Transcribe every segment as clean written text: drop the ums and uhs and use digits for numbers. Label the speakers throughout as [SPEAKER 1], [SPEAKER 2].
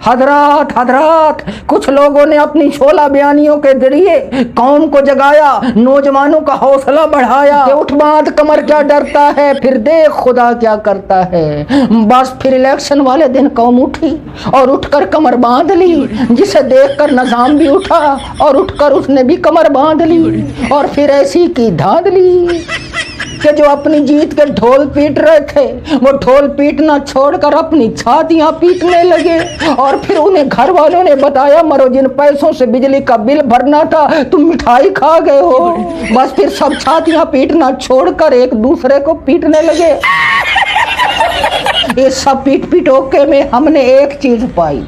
[SPEAKER 1] हजरात कुछ लोगों ने अपनी शोला बयानियों के जरिए कौम को जगाया, नौजवानों का हौसला बढ़ाया कि उठ बांध कमर क्या डरता है, फिर देख खुदा क्या करता है। बस फिर इलेक्शन वाले दिन कौम उठी और उठकर कमर बांध ली, जिसे देखकर निजाम भी उठा और उठकर उसने भी कमर बांध ली और फिर ऐसी की धांधली कि जो अपनी जीत के ढोल पीट रहे थे वो ढोल पीटना छोड़कर अपनी छातियां पीटने लगे। और फिर उन्हें घर वालों ने बताया, मरो जिन पैसों से बिजली का बिल भरना था तुम मिठाई खा गए हो। बस फिर सब छातियां पीटना छोड़कर एक दूसरे को पीटने लगे। इस सब पीट पिटोके में हमने एक चीज पाई,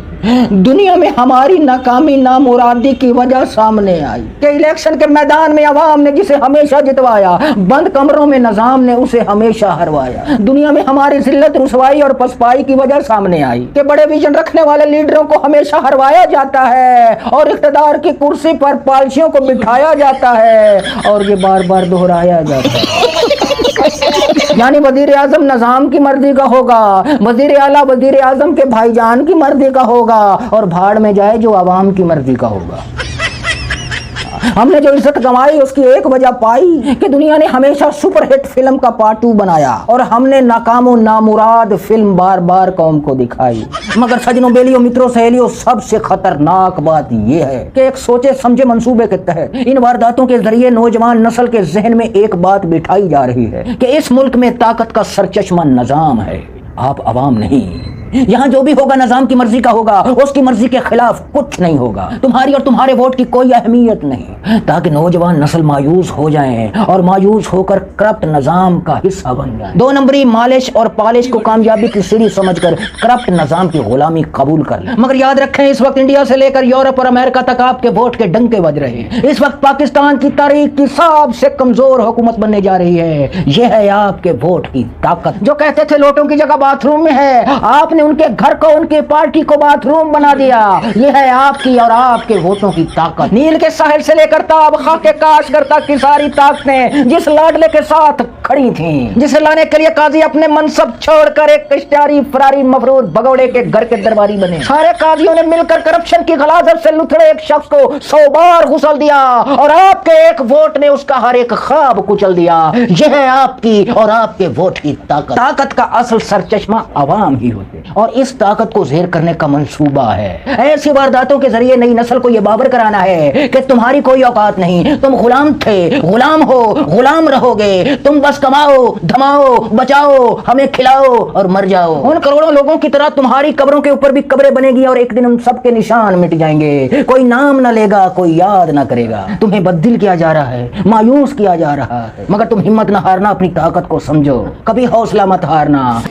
[SPEAKER 1] दुनिया में हमारी नाकामी नामुरादी की वजह सामने आई कि इलेक्शन के मैदान में अवाम ने जिसे हमेशा जितवाया, बंद कमरों में निजाम ने उसे हमेशा हरवाया। दुनिया में हमारी जिल्लत, रुसवाई और पसपाई की वजह सामने आई कि बड़े विजन रखने वाले लीडरों को हमेशा हरवाया जाता है और इख्तिदार की कुर्सी पर पालसियों को बिठाया जाता है और ये बार बार दोहराया जाता है। यानी वजीर आजम निजाम की मर्जी का होगा, वजीर आला वजीर आजम के भाईजान की मर्जी का होगा और भाड़ में जाए जो आवाम की मर्जी का होगा। हमने जो इज्जत कमाई उसकी एक वजह पाई कि दुनिया ने हमेशा सुपरहिट फिल्म का पार्ट 2 बनाया और हमने नाकामो नामुराद फिल्म बार बार कौम को दिखाई। मगर सजनों, बेलियों, मित्रों, सहेलियों, सबसे खतरनाक बात यह है कि एक सोचे समझे मंसूबे के तहत इन वारदातों के जरिए नौजवान नस्ल के जहन में एक बात बिठाई जा रही है कि इस मुल्क में ताकत का सरचश्मा निजाम है, आप अवाम नहीं। यहाँ जो भी होगा निजाम की मर्जी का होगा, उसकी मर्जी के खिलाफ कुछ नहीं होगा। तुम्हारी और तुम्हारे वोट की कोई अहमियत नहीं, ताकि नौजवान नस्ल मायूस हो जाए और मायूस होकर करप्ट निजाम का हिस्सा बन जाए। 2 नंबरी मालिश और पालिश को कामयाबी की सीढ़ी समझकर करप्ट निजाम की गुलामी कबूल कर ले। मगर याद रखें, इस वक्त इंडिया से लेकर यूरोप और अमेरिका तक आपके वोट के डंके बज रहे हैं। इस वक्त पाकिस्तान की तारीख की सबसे कमजोर हुकूमत बनने जा रही है। यह है आपके वोट की ताकत। जो कहते थे लोटों की जगह बाथरूम में है, आपने उनके घर को, उनके पार्टी को बाथरूम बना दिया। यह है आपकी और आपके वोटों की ताकत। नील के साहिल से लेकर ताब खां के काशगर तक की सारी ताकतें जिस लाडले के साथ खड़ी थीं, जिसे लाने के लिए काजी अपने मनसब छोड़कर एक इश्तिहारी फरारी मफरूद भगौड़े के घर के दरबारी बने। सारे काजियों ने मिलकर करप्शन की गलाजत से लुथड़े एक शख्स को 100 बार घुसल दिया और आपके एक वोट ने उसका हर एक ख्वाब कुचल दिया। यह है आपकी और आपके वोट की ताकत। ताकत का असल सरचश्मा अवाम ही होते और इस ताकत को ज़ेर करने का मंसूबा है। ऐसी वारदातों के जरिए नई नस्ल को यह बाबर कराना है कि तुम्हारी कोई औकात नहीं, तुम गुलाम थे, गुलाम हो, गुलाम रहोगे। तुम बस कमाओ, धमाओ, बचाओ, हमें खिलाओ और मर जाओ। उन करोड़ों लोगों की तरह तुम्हारी कब्रों के ऊपर भी कब्रें बनेगी और एक दिन उन सब के निशान मिट जाएंगे। कोई नाम न लेगा, कोई याद न करेगा। तुम्हें बददिल किया जा रहा है, मायूस किया जा रहा है, मगर तुम हिम्मत न हारना, अपनी ताकत को समझो, कभी हौसला मत हारना।